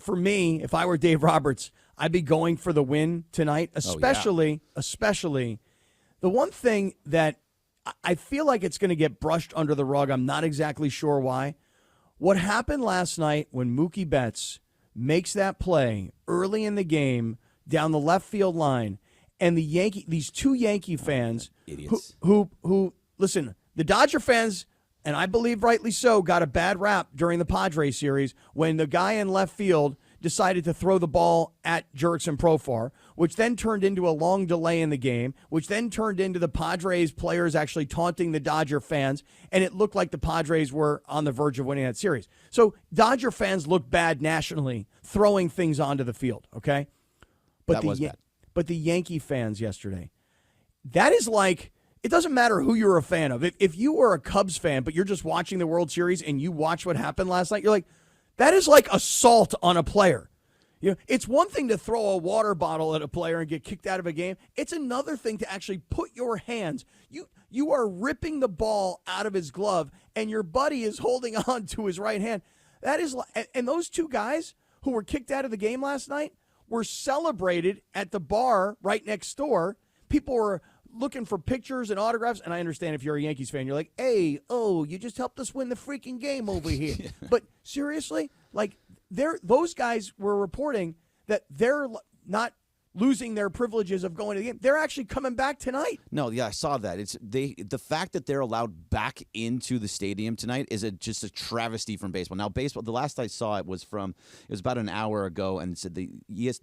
for me, if I were Dave Roberts, I'd be going for the win tonight, especially the one thing that I feel like it's going to get brushed under the rug. I'm not exactly sure why. What happened last night when Mookie Betts makes that play early in the game down the left field line, and these two Yankee fans who listen, the Dodger fans, and I believe rightly so, got a bad rap during the Padres series when the guy in left field decided to throw the ball at Jurickson Profar, which then turned into a long delay in the game, which then turned into the Padres players actually taunting the Dodger fans, and it looked like the Padres were on the verge of winning that series. So Dodger fans look bad nationally throwing things onto the field, okay? But the Yankee fans yesterday, that is like, it doesn't matter who you're a fan of. If you were a Cubs fan, but you're just watching the World Series and you watch what happened last night, you're like, that is like assault on a player. You know, it's one thing to throw a water bottle at a player and get kicked out of a game. It's another thing to actually put your hands. You are ripping the ball out of his glove, and your buddy is holding on to his right hand. That is, and those two guys who were kicked out of the game last night were celebrated at the bar right next door. People were looking for pictures and autographs, and I understand if you're a Yankees fan, you're like, hey, you just helped us win the freaking game over here. But seriously, like, those guys were reporting that they're not losing their privileges of going to the game. They're actually coming back tonight. No, yeah, I saw that. The fact that they're allowed back into the stadium tonight is just a travesty from baseball. Now, baseball, the last I saw it was about an hour ago, and it said the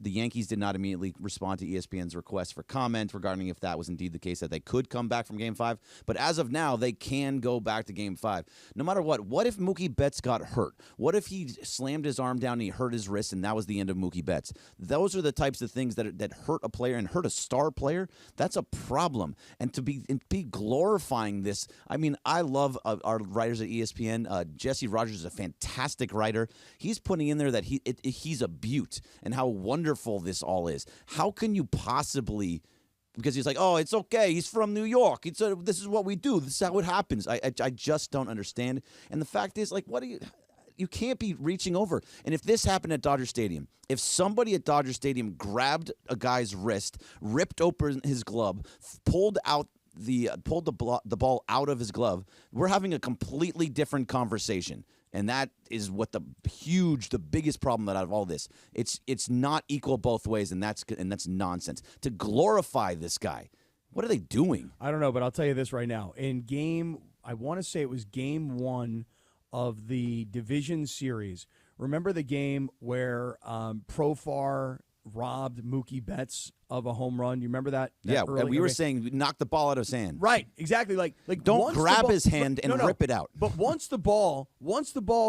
Yankees did not immediately respond to ESPN's request for comment regarding if that was indeed the case, that they could come back from Game 5. But as of now, they can go back to Game 5. No matter what if Mookie Betts got hurt? What if he slammed his arm down and he hurt his wrist and that was the end of Mookie Betts? Those are the types of things that hurt a player and hurt a star player. That's a problem. And to be glorifying this, I mean, I love our writers at ESPN. Jesse Rogers is a fantastic writer. He's putting in there that he's a beaut and how wonderful this all is. How can you possibly... Because he's like, it's okay. He's from New York. This is what we do. This is how it happens. I just don't understand. And the fact is, like, you can't be reaching over. And if this happened at Dodger Stadium, if somebody at Dodger Stadium grabbed a guy's wrist, ripped open his glove, pulled the ball out of his glove, we're having a completely different conversation. And that is what the biggest problem out of all this. It's not equal both ways, and that's nonsense. To glorify this guy, what are they doing? I don't know, but I'll tell you this right now. I want to say it was Game 1 of the division series. Remember the game where Profar robbed Mookie Betts of a home run? You remember that? We were saying knock the ball out of his hand. Right, exactly. Like don't grab his hand and rip it out. But once the ball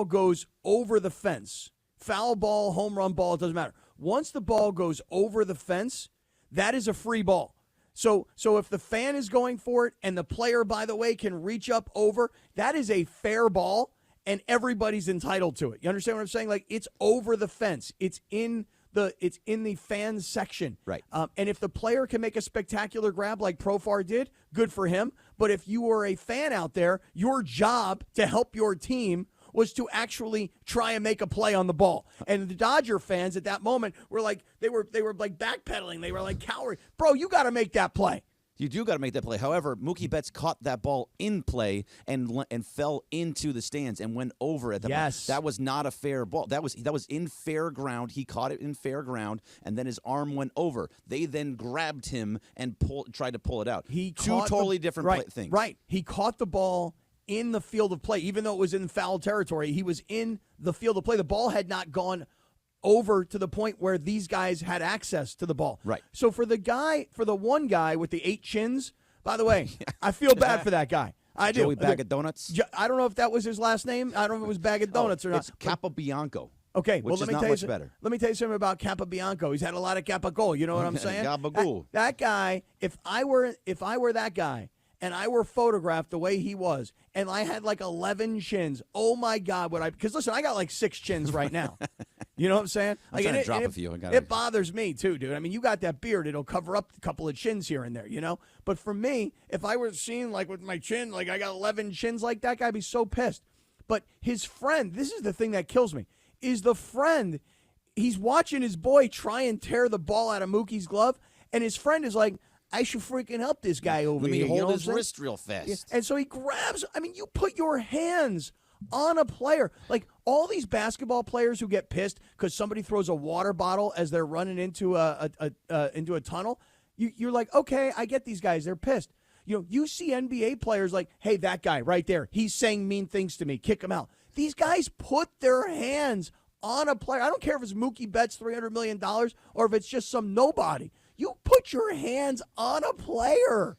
goes over the fence, foul ball, home run ball, it doesn't matter. Once the ball goes over the fence, that is a free ball. So if the fan is going for it and the player, by the way, can reach up over, that is a fair ball. And everybody's entitled to it. You understand what I'm saying? Like, it's over the fence. It's in the fan section. Right. And if the player can make a spectacular grab like Profar did, good for him. But if you were a fan out there, your job to help your team was to actually try and make a play on the ball. And the Dodger fans at that moment were like, they were like backpedaling. They were like cowering. Bro, you got to make that play. You do got to make that play. However, Mookie Betts caught that ball in play and fell into the stands and went over at the ball. That was not a fair ball. That was in fair ground. He caught it in fair ground, and then his arm went over. They then grabbed him and tried to pull it out. Two totally different things. Right. He caught the ball in the field of play. Even though it was in foul territory, he was in the field of play. The ball had not gone over to the point where these guys had access to the ball. Right. So for the one guy with the 8 chins, by the way, I feel bad for that guy. I do. Joey Bag of Donuts? I don't know if that was his last name. I don't know if it was Bag of Donuts or not. It's Capobianco. Okay, well, let me tell you better. Let me tell you something about Capobianco. He's had a lot of Capogoal. You know what I'm saying? Gabagool. That guy, if I were that guy and I were photographed the way he was and I had like 11 chins, oh my God, because listen, I got like 6 chins right now. You know what I'm saying? I'm trying to drop a few. It bothers me too, dude. I mean, you got that beard; it'll cover up a couple of chins here and there, you know. But for me, if I were seen like with my chin, like I got 11 chins like that guy, I'd be so pissed. But his friend, this is the thing that kills me, is the friend he's watching his boy try and tear the ball out of Mookie's glove, and his friend is like, I should freaking help this guy over Let here. me hold his wrist real fast. Yeah. And so he grabs. I mean, you put your hands on a player. Like all these basketball players who get pissed because somebody throws a water bottle as they're running into a tunnel. You're like, okay, I get these guys. They're pissed. You see NBA players like, hey, that guy right there, he's saying mean things to me. Kick him out. These guys put their hands on a player. I don't care if it's Mookie Betts, $300 million, or if it's just some nobody. You put your hands on a player.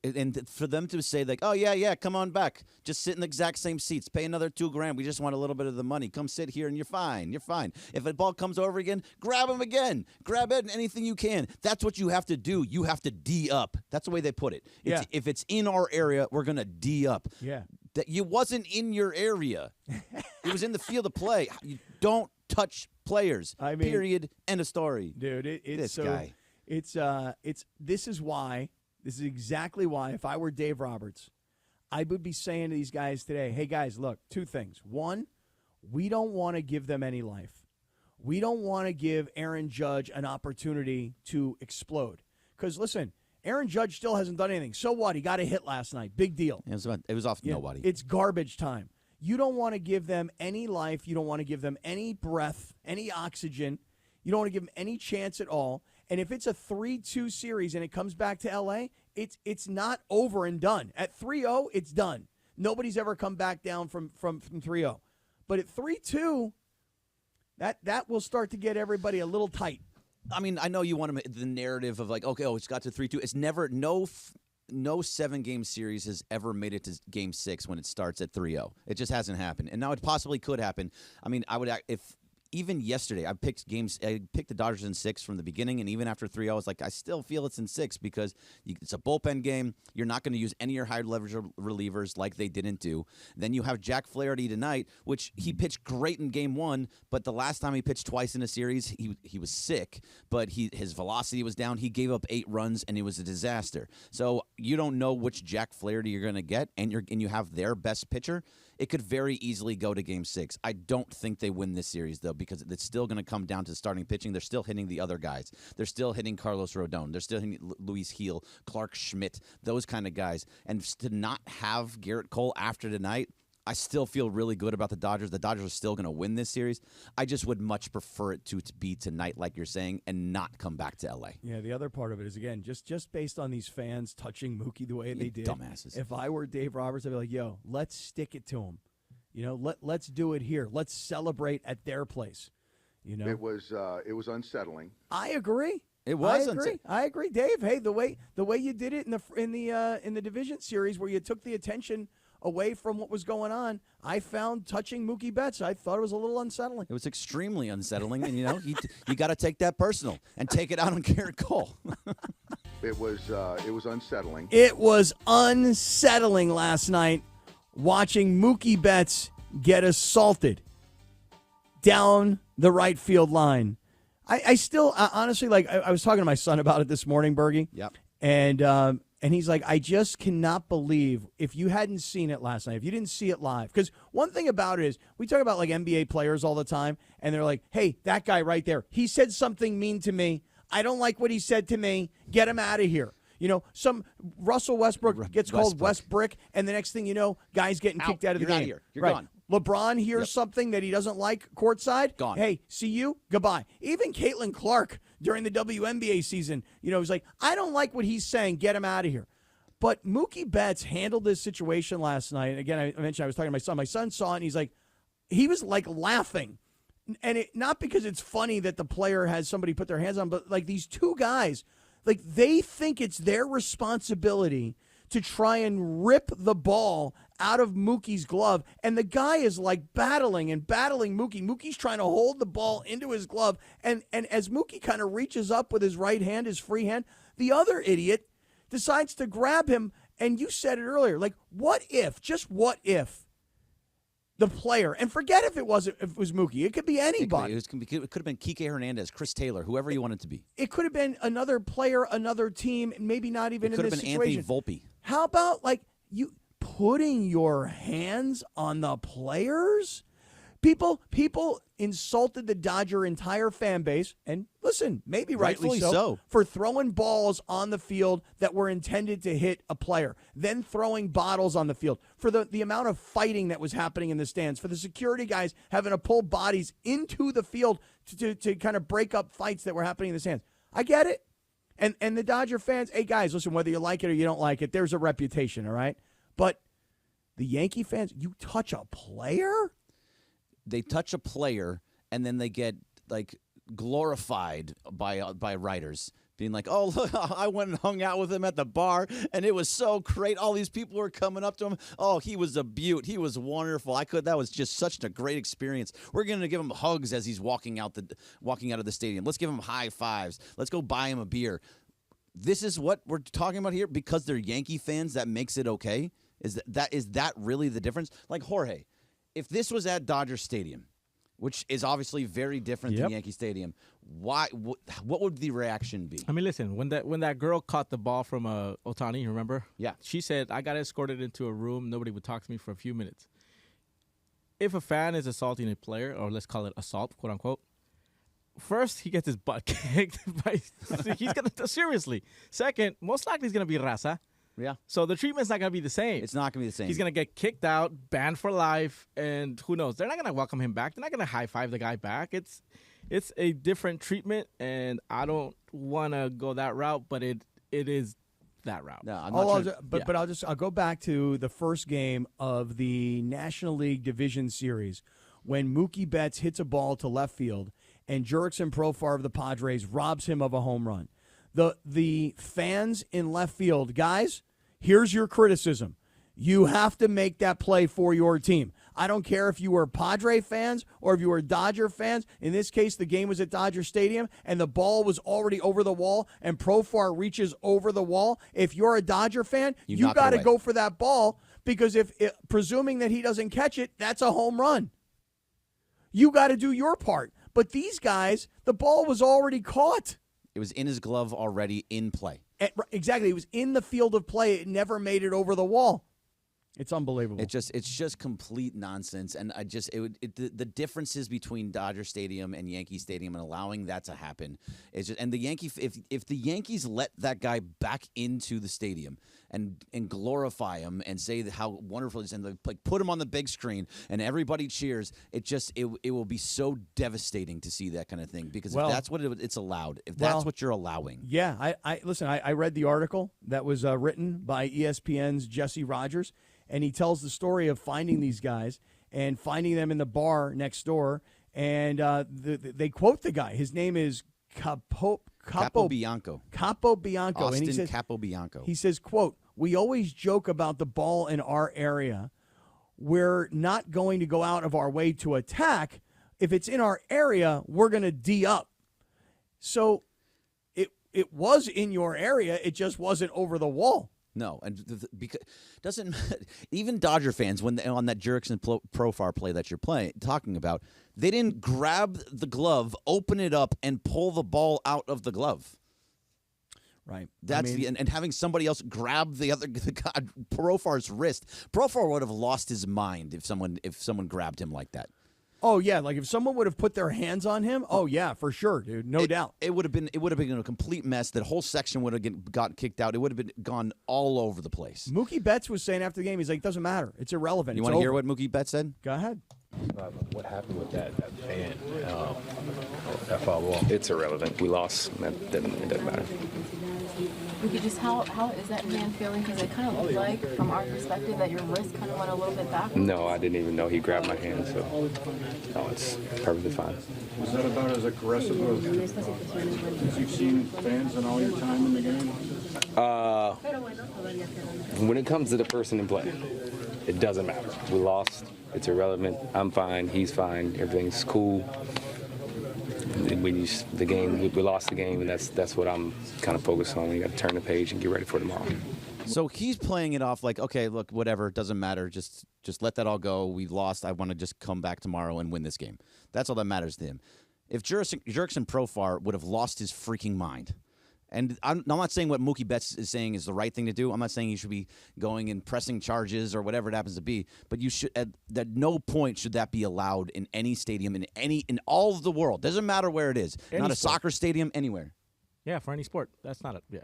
And for them to say, like, oh, yeah, come on back. Just sit in the exact same seats. Pay another $2,000. We just want a little bit of the money. Come sit here and you're fine. You're fine. If a ball comes over again, grab him again. Grab it, anything you can. That's what you have to do. You have to D up. That's the way they put it. If it's in our area, we're going to D up. Yeah. That you wasn't in your area. It was in the field of play. You don't touch players. I mean, period. End of story. Dude, this guy. This is exactly why, if I were Dave Roberts, I would be saying to these guys today, hey, guys, look, two things. One, we don't want to give them any life. We don't want to give Aaron Judge an opportunity to explode. Because, listen, Aaron Judge still hasn't done anything. So what? He got a hit last night. Big deal. It was off nobody. It's garbage time. You don't want to give them any life. You don't want to give them any breath, any oxygen. You don't want to give them any chance at all. And if it's a 3-2 series and it comes back to L.A., it's not over and done. At 3-0, it's done. Nobody's ever come back down from 3-0. But at 3-2, that will start to get everybody a little tight. I mean, I know you want the narrative of like, okay, it's got to 3-2. It's never no 7-game series has ever made it to Game 6 when it starts at 3-0. It just hasn't happened, and now it possibly could happen. I mean, even yesterday, I picked the Dodgers in 6 from the beginning, and even after 3-0, it's like I still feel it's in 6 because it's a bullpen game. You're not going to use any of your high leverage relievers like they didn't do. Then you have Jack Flaherty tonight, which he pitched great in Game 1, but the last time he pitched twice in a series, he was sick, but his velocity was down. He gave up 8 runs, and it was a disaster. So you don't know which Jack Flaherty you're going to get, and you have their best pitcher. It could very easily go to Game 6. I don't think they win this series, though, because it's still going to come down to starting pitching. They're still hitting the other guys. They're still hitting Carlos Rodon. They're still hitting Luis Gil, Clark Schmidt, those kind of guys. And to not have Garrett Cole after tonight, I still feel really good about the Dodgers. The Dodgers are still going to win this series. I just would much prefer it to be tonight, like you're saying, and not come back to L.A. Yeah, the other part of it is, again, just based on these fans touching Mookie the way they did. Dumbasses. If I were Dave Roberts, I'd be like, yo, let's stick it to him. Let's do it here. Let's celebrate at their place. It was unsettling. I agree. It was. I agree, Dave. Hey, the way you did it in the division series, where you took the attention away from what was going on, I found touching Mookie Betts, I thought it was a little unsettling. It was extremely unsettling, and you got to take that personal and take it out on Garrett Cole. It was unsettling. It was unsettling last night watching Mookie Betts get assaulted down the right field line. I still, honestly, I was talking to my son about it this morning, Bergie. Yep. And he's like, I just cannot believe, if you hadn't seen it last night, if you didn't see it live. Because one thing about it is, we talk about like NBA players all the time, and they're like, hey, that guy right there, he said something mean to me. I don't like what he said to me. Get him out of here. Some Russell Westbrook gets called Westbrick, and the next thing you know, guy's getting kicked out of the game. Out of here. You're gone. LeBron hears something that he doesn't like courtside. Gone. Hey, see you. Goodbye. Even Caitlin Clark during the WNBA season, was like, I don't like what he's saying. Get him out of here. But Mookie Betts handled this situation last night. Again, I mentioned I was talking to my son. My son saw it, and he was like laughing. And not because it's funny that the player has somebody put their hands on, but like these two guys, like they think it's their responsibility to try and rip the ball out of Mookie's glove. And the guy is like battling Mookie. Mookie's trying to hold the ball into his glove. And as Mookie kind of reaches up with his right hand, his free hand, the other idiot decides to grab him. And you said it earlier, like, what if the player, and forget if it was Mookie, it could be anybody. It could have been Kike Hernandez, Chris Taylor, whoever you want it to be. It could have been another player, another team, maybe not even in this situation. It could have been Anthony Volpe. How about like you putting your hands on the players? People insulted the Dodger entire fan base, and listen, maybe rightfully so, for throwing balls on the field that were intended to hit a player, then throwing bottles on the field, for the amount of fighting that was happening in the stands, for the security guys having to pull bodies into the field to kind of break up fights that were happening in the stands. I get it. And the Dodger fans, hey, guys, listen, whether you like it or you don't like it, there's a reputation, all right? But the Yankee fans, you touch a player? They touch a player, and then they get, like, glorified by writers, being like, oh, look, I went and hung out with him at the bar, and it was so great. All these people were coming up to him. Oh, he was a beaut. He was wonderful. That was just such a great experience. We're going to give him hugs as he's walking out of the stadium. Let's give him high fives. Let's go buy him a beer. This is what we're talking about here because they're Yankee fans. That makes it okay. Is that really the difference? Like Jorge, if this was at Dodger Stadium, which is obviously very different than Yankee Stadium, what would the reaction be? I mean, listen, when that girl caught the ball from Ohtani, remember? Yeah. She said, I got escorted into a room. Nobody would talk to me for a few minutes. If a fan is assaulting a player, or let's call it assault, quote unquote, first, he gets his butt kicked. He's going to, seriously. Second, most likely he's going to be raza. Yeah. So the treatment's not going to be the same. It's not going to be the same. He's going to get kicked out, banned for life, and who knows? They're not going to welcome him back. They're not going to high-five the guy back. It's a different treatment, and I don't want to go that route, but it is that route. No, I'm not but I'll go back to the first game of the National League Division Series when Mookie Betts hits a ball to left field and Jurickson Profar of the Padres robs him of a home run. The fans in left field, guys, here's your criticism. You have to make that play for your team. I don't care if you were Padre fans or if you were Dodger fans. In this case, the game was at Dodger Stadium, and the ball was already over the wall, and Profar reaches over the wall. If you're a Dodger fan, you got to go for that ball because presuming that he doesn't catch it, that's a home run. You got to do your part. But these guys, the ball was already caught. It was in his glove already in play. Exactly. It was in the field of play. It never made it over the wall. It's unbelievable. It's just complete nonsense. And the differences between Dodger Stadium and Yankee Stadium and allowing that to happen is just, and the if the Yankees let that guy back into the stadium and glorify him and say how wonderful it is and like put him on the big screen and everybody cheers, it will be so devastating to see that kind of thing because if that's what it's allowed, if that's what you're allowing. Yeah, I read the article that was written by ESPN's Jesse Rogers. And he tells the story of finding these guys and finding them in the bar next door. And they quote the guy. His name is Capobianco. Capobianco. Austin and he says, Capobianco. He says, quote, "We always joke about the ball in our area. We're not going to go out of our way to attack. If it's in our area, we're going to D up." So it was in your area. It just wasn't over the wall. No, and because doesn't even Dodger fans when on that Jurickson Profar play that you're talking about, they didn't grab the glove, open it up, and pull the ball out of the glove. Right. That's and having somebody else grab the guy Profar's wrist. Profar would have lost his mind if someone grabbed him like that. Oh yeah, like if someone would have put their hands on him, oh yeah, for sure, dude, no doubt. It would have been a complete mess. That whole section would have gotten kicked out. It would have gone all over the place. Mookie Betts was saying after the game, he's like, "Doesn't matter, it's irrelevant." You want to hear what Mookie Betts said? Go ahead. What happened with that fan? That foul ball? It's irrelevant. We lost. It doesn't matter. Okay, just how is that hand feeling? Because it kind of looked like, from our perspective, that your wrist kind of went a little bit back. No, I didn't even know he grabbed my hand, so no, it's perfectly fine. Was that about as aggressive as you've seen fans in all your time in the game? When it comes to the person in play, it doesn't matter. We lost. It's irrelevant. I'm fine. He's fine. Everything's cool. We lost the game, and that's what I'm kind of focused on. We got to turn the page and get ready for tomorrow. So he's playing it off like, okay, look, whatever, it doesn't matter. Just let that all go. We lost. I want to just come back tomorrow and win this game. That's all that matters to him. If Jurickson Profar would have lost his freaking mind And I'm not saying what Mookie Betts is saying is the right thing to do. I'm not saying he should be going and pressing charges or whatever it happens to be. But you should at no point should that be allowed in any stadium in all of the world. Doesn't matter where it is. Any not a sport. soccer stadium anywhere. Yeah, for any sport. That's not it. Yeah.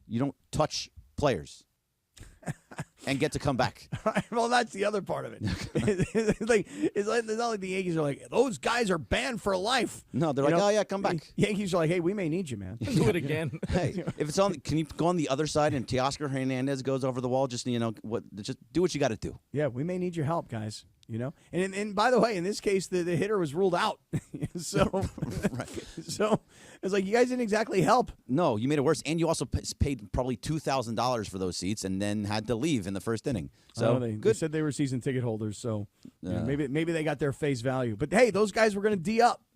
You don't touch players and get to come back. Well, that's the other part of it. it's not like the Yankees are like, those guys are banned for life. No, they're like, oh yeah, come back. Yankees are like, hey, we may need you, man. Do it again. Hey, if it's on, can you go on the other side and Teoscar Hernandez goes over the wall? Just just do what you got to do. Yeah, we may need your help, guys. And by the way, in this case, the hitter was ruled out. So, Right. so it's like you guys didn't exactly help. No, you made it worse, and you also paid probably $2,000 for those seats, and then had to leave in the first inning. So they said they were season ticket holders, so maybe they got their face value. But hey, those guys were going to D up.